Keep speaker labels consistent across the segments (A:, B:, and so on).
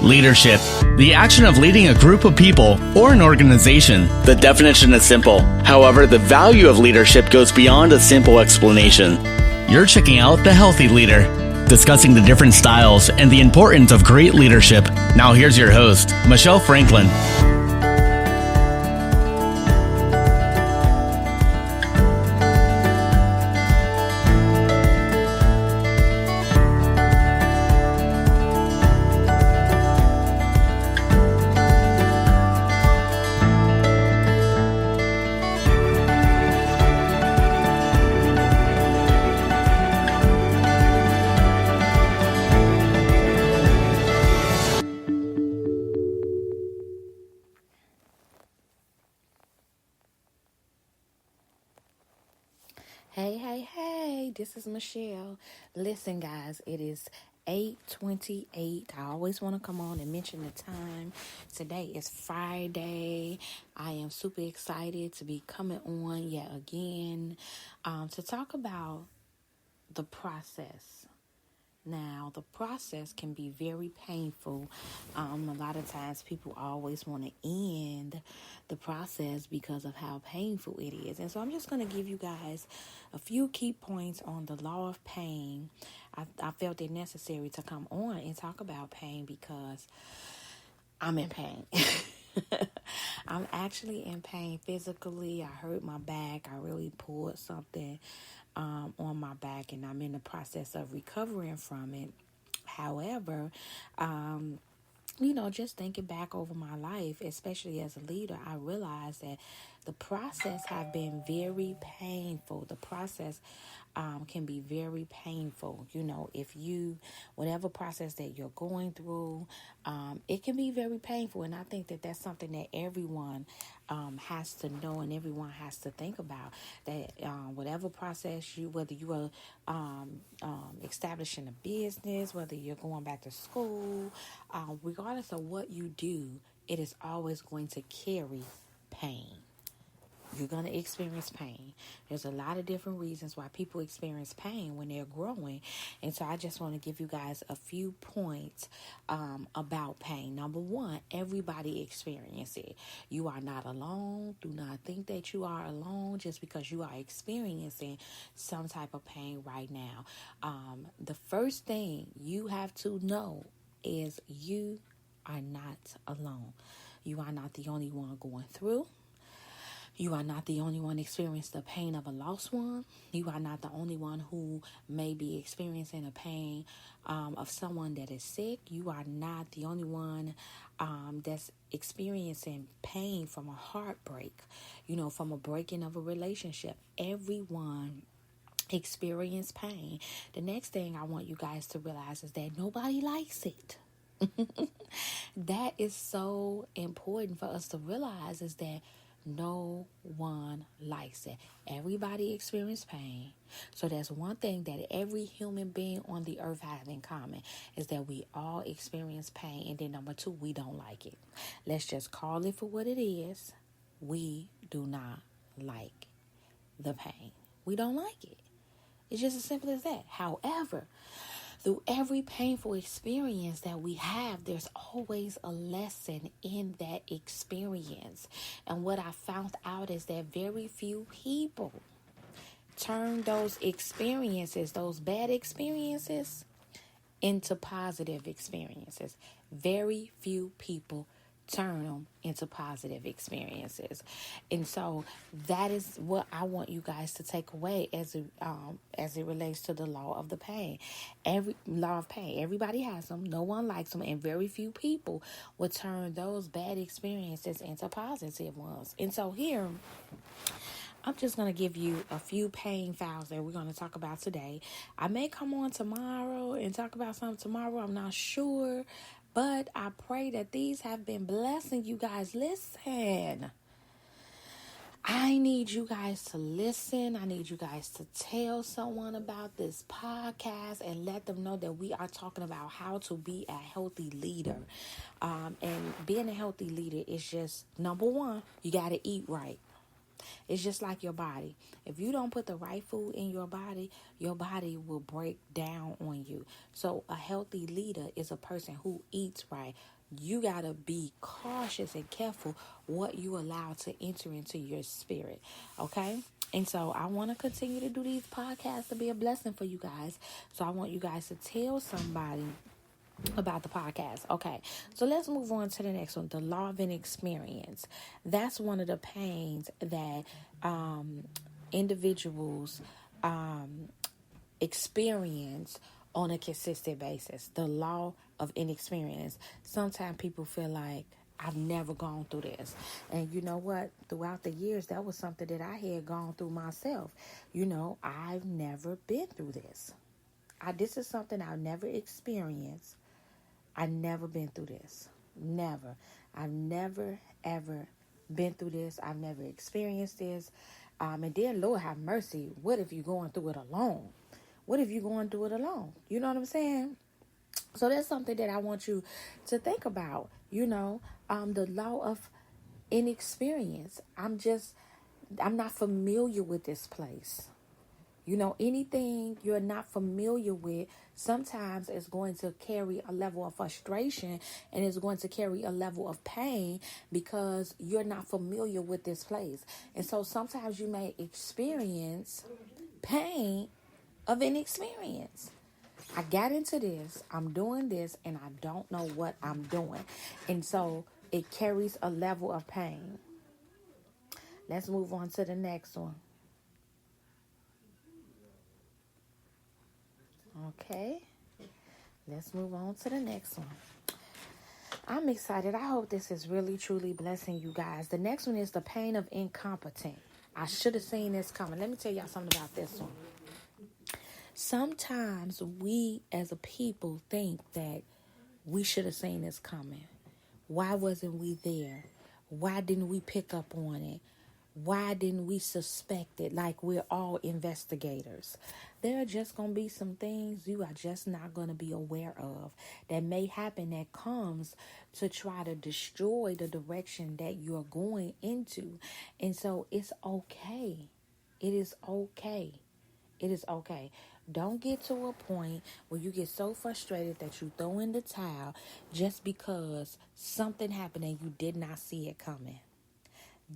A: Leadership, the action of leading a group of people or an organization. The definition is simple. However, the value of leadership goes beyond a simple explanation. You're checking out The Healthy Leader, discussing the different styles and the importance of great leadership. Now here's your host, Michelle Franklin.
B: Hey, this is Michelle. Listen, guys, it is 8:28. I always want to come on and mention the time. Today is Friday. I am super excited to be coming on yet again to talk about the process. Now, the process can be very painful. A lot of times people always want to end the process because of how painful it is. And so I'm just going to give you guys a few key points on the law of pain. I felt it necessary to come on and talk about pain because I'm in pain. I'm actually in pain physically. I hurt my back. I really pulled something on my back, and I'm in the process of recovering from it. However, just thinking back over my life, especially as a leader, I realized that the process have been very painful. The process can be very painful. Whatever process that you're going through, it can be very painful. And I think that that's something that everyone has to know and everyone has to think about. That whatever process whether you are establishing a business, whether you're going back to school, regardless of what you do, it is always going to carry pain. You're going to experience pain. There's a lot of different reasons why people experience pain when they're growing. And so I just want to give you guys a few points about pain. Number one, everybody experiences it. You are not alone. Do not think that you are alone just because you are experiencing some type of pain right now. The first thing you have to know is you are not alone. You are not the only one going through. You are not the only one experiencing the pain of a lost one. You are not the only one who may be experiencing a pain of someone that is sick. You are not the only one that's experiencing pain from a heartbreak, from a breaking of a relationship. Everyone experience pain. The next thing I want you guys to realize is that nobody likes it. That is so important for us to realize, is that no one likes it. Everybody experiences pain. So that's one thing that every human being on the earth has in common, is that we all experience pain. And then number two, we don't like it. Let's just call it for what it is. We do not like the pain. We don't like it. It's just as simple as that. However, through every painful experience that we have, there's always a lesson in that experience. And what I found out is that very few people turn those experiences, those bad experiences, into positive experiences. Very few people turn them into positive experiences. And so that is what I want you guys to take away as it relates to the law of the pain. Every law of pain, everybody has them. No one likes them, and very few people will turn those bad experiences into positive ones. And so here, I'm just going to give you a few pain files that we're going to talk about today. I may come on tomorrow and talk about something tomorrow. I'm not sure. But I pray that these have been blessing you guys. Listen. I need you guys to listen. I need you guys to tell someone about this podcast and let them know that we are talking about how to be a healthy leader. And being a healthy leader is just, number one, you got to eat right. It's just like your body. If you don't put the right food in your body will break down on you. So a healthy leader is a person who eats right. You got to be cautious and careful what you allow to enter into your spirit. Okay? And so I want to continue to do these podcasts to be a blessing for you guys. So I want you guys to tell somebody about the podcast. Okay, so let's move on to the next one, the law of inexperience. That's one of the pains that individuals experience on a consistent basis. The law of inexperience. Sometimes people feel like, I've never gone through this. And you know what? Throughout the years, that was something that I had gone through myself. I've never been through this. This is something I've never experienced. I've never been through this. Never. I've never, ever been through this. I've never experienced this. And then, Lord have mercy, what if you're going through it alone? What if you're going through it alone? You know what I'm saying? So that's something that I want you to think about. The law of inexperience. I'm not familiar with this place. Anything you're not familiar with, sometimes it's going to carry a level of frustration and it's going to carry a level of pain because you're not familiar with this place. And so sometimes you may experience pain of inexperience. I got into this, I'm doing this, and I don't know what I'm doing. And so it carries a level of pain. Let's move on to the next one. Okay, let's move on to the next one. I'm excited. I hope this is really, truly blessing you guys. The next one is the pain of incompetent. I should have seen this coming. Let me tell y'all something about this one. Sometimes we as a people think that we should have seen this coming. Why wasn't we there? Why didn't we pick up on it? Why didn't we suspect it like we're all investigators? There are just going to be some things you are just not going to be aware of that may happen that comes to try to destroy the direction that you're going into. And so it's okay. It is okay. It is okay. Don't get to a point where you get so frustrated that you throw in the towel just because something happened and you did not see it coming.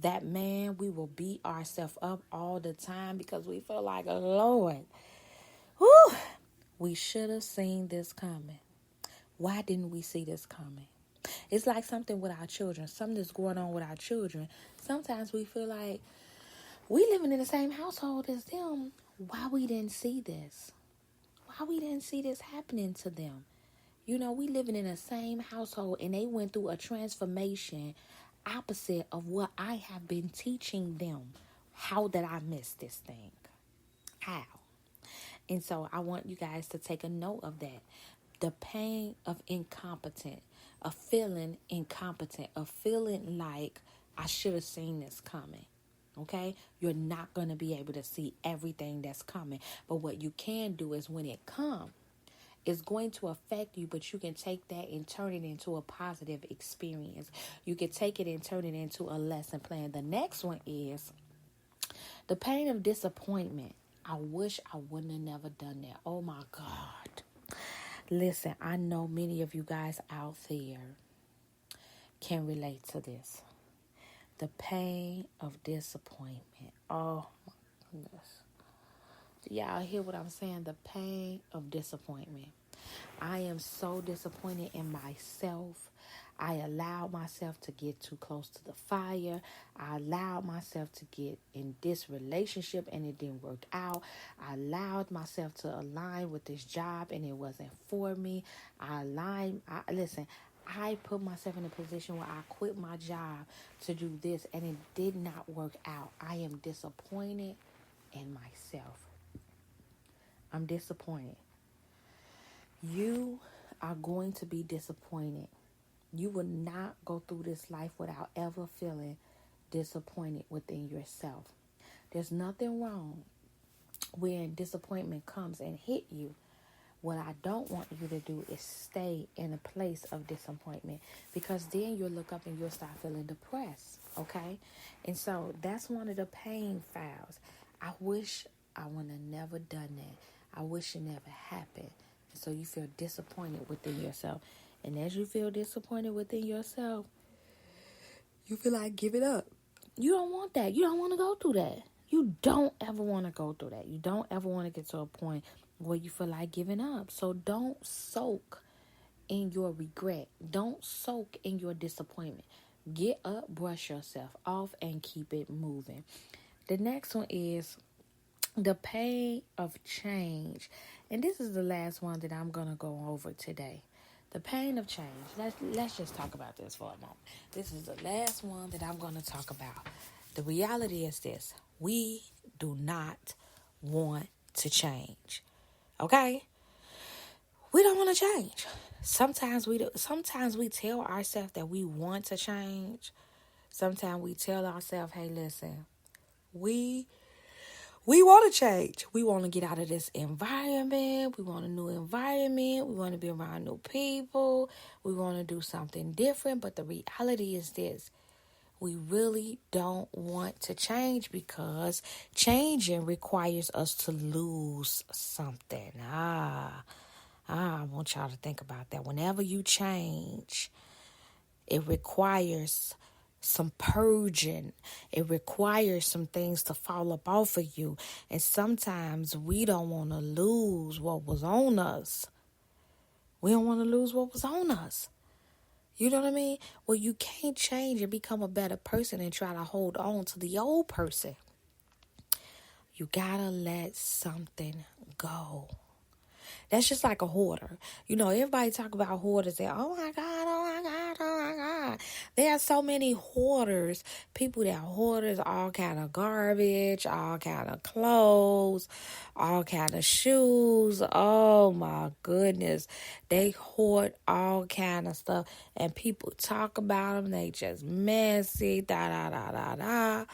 B: That we will beat ourselves up all the time because we feel like, Lord, we should have seen this coming. Why didn't we see this coming? It's like something with our children, something that's going on with our children. Sometimes we feel like we living in the same household as them. Why we didn't see this? Why we didn't see this happening to them? We living in the same household and they went through a transformation opposite of what I have been teaching them. How did I miss this thing? How? And so I want you guys to take a note of that. The pain of incompetent, of feeling incompetent, of feeling like I should have seen this coming. Okay? You're not going to be able to see everything that's coming. But what you can do is when it comes, it's going to affect you, but you can take that and turn it into a positive experience. You can take it and turn it into a lesson plan. The next one is the pain of disappointment. I wish I wouldn't have never done that. Oh my God. Listen, I know many of you guys out there can relate to this. The pain of disappointment. Oh my goodness. Y'all hear what I'm saying? The pain of disappointment. I am so disappointed in myself. I allowed myself to get too close to the fire. I allowed myself to get in this relationship and it didn't work out. I allowed myself to align with this job and it wasn't for me. I put myself in a position where I quit my job to do this and it did not work out. I am disappointed in myself. I'm disappointed. You are going to be disappointed. You will not go through this life without ever feeling disappointed within yourself. There's nothing wrong when disappointment comes and hit you, What I don't want you to do is stay in a place of disappointment, because then you'll look up and you'll start feeling depressed, okay? And so that's one of the pain files. I wish I would have never done that. I wish it never happened. And so you feel disappointed within yourself. And as you feel disappointed within yourself, you feel like give it up. You don't want that. You don't want to go through that. You don't ever want to go through that. You don't ever want to get to a point where you feel like giving up. So don't soak in your regret. Don't soak in your disappointment. Get up, brush yourself off, and keep it moving. The next one is the pain of change. And this is the last one that I'm going to go over today. The pain of change. Let's just talk about this for a moment. This is the last one that I'm going to talk about. The reality is this. We do not want to change. Okay? We don't want to change. Sometimes we do. Sometimes we tell ourselves that we want to change. Sometimes we tell ourselves, hey, listen, we want to change. We want to get out of this environment. We want a new environment. We want to be around new people. We want to do something different. But the reality is this. We really don't want to change, because changing requires us to lose something. I want y'all to think about that. Whenever you change, it requires some purging. It requires some things to fall up off of you. And sometimes we don't want to lose what was on us. We don't want to lose what was on us. You know what I mean? Well, you can't change and become a better person and try to hold on to the old person. You gotta let something go. That's just like a hoarder. You know, everybody talk about hoarders. They, oh my God, oh my God, oh my God. There are so many hoarders. People that hoarders, all kind of garbage, all kind of clothes, all kind of shoes. Oh my goodness. They hoard all kind of stuff. And people talk about them. They just messy, da.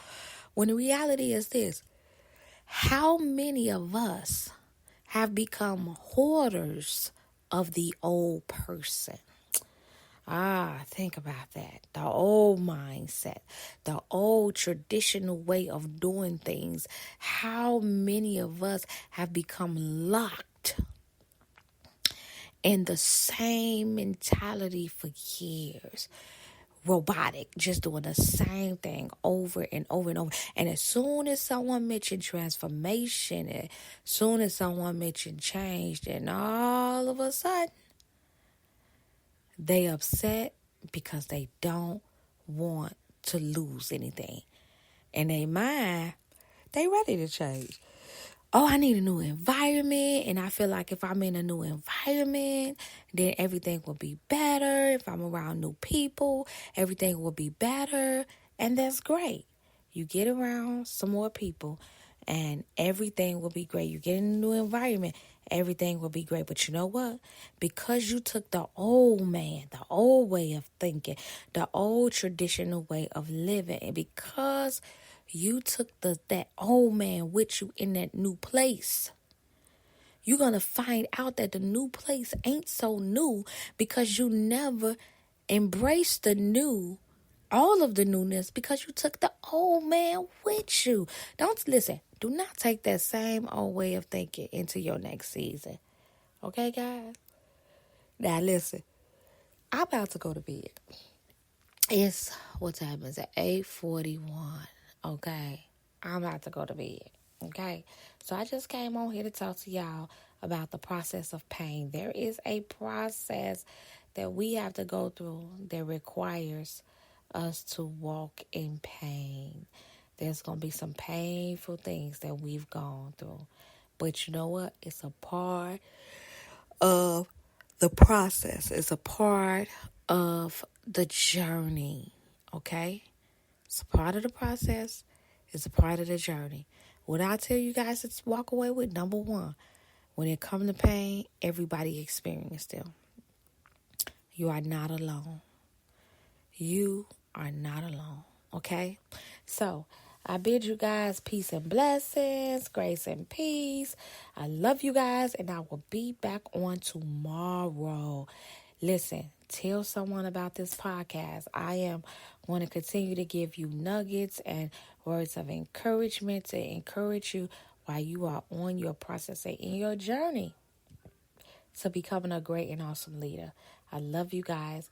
B: When the reality is this. How many of us have become hoarders of the old person? Think about that. The old mindset, the old traditional way of doing things. How many of us have become locked in the same mentality for years? Robotic, just doing the same thing over and over and over. And as soon as someone mentioned transformation, as soon as someone mentioned change, then all of a sudden, they upset because they don't want to lose anything. In their mind, they ready to change. Oh, I need a new environment, and I feel like if I'm in a new environment, then everything will be better. If I'm around new people, everything will be better, and that's great. You get around some more people, and everything will be great. You get in a new environment, everything will be great. But you know what? Because you took the old man, the old way of thinking, the old traditional way of living, and because you took that old man with you in that new place, you're going to find out that the new place ain't so new because you never embraced the new, all of the newness, because you took the old man with you. Do not take that same old way of thinking into your next season. Okay, guys? Now, listen, I'm about to go to bed. What time is it? 8:41. Okay, I'm about to go to bed. Okay, so I just came on here to talk to y'all about the process of pain. There is a process that we have to go through that requires us to walk in pain. There's going to be some painful things that we've gone through. But you know what? It's a part of the process. It's a part of the journey. Okay? It's a part of the process. It's a part of the journey. What I tell you guys to walk away with, number one, when it comes to pain, everybody experiences them. You are not alone. You are not alone. Okay? So, I bid you guys peace and blessings, grace and peace. I love you guys, and I will be back on tomorrow. Listen, tell someone about this podcast. I am going to continue to give you nuggets and words of encouragement to encourage you while you are on your process and in your journey to becoming a great and awesome leader. I love you guys.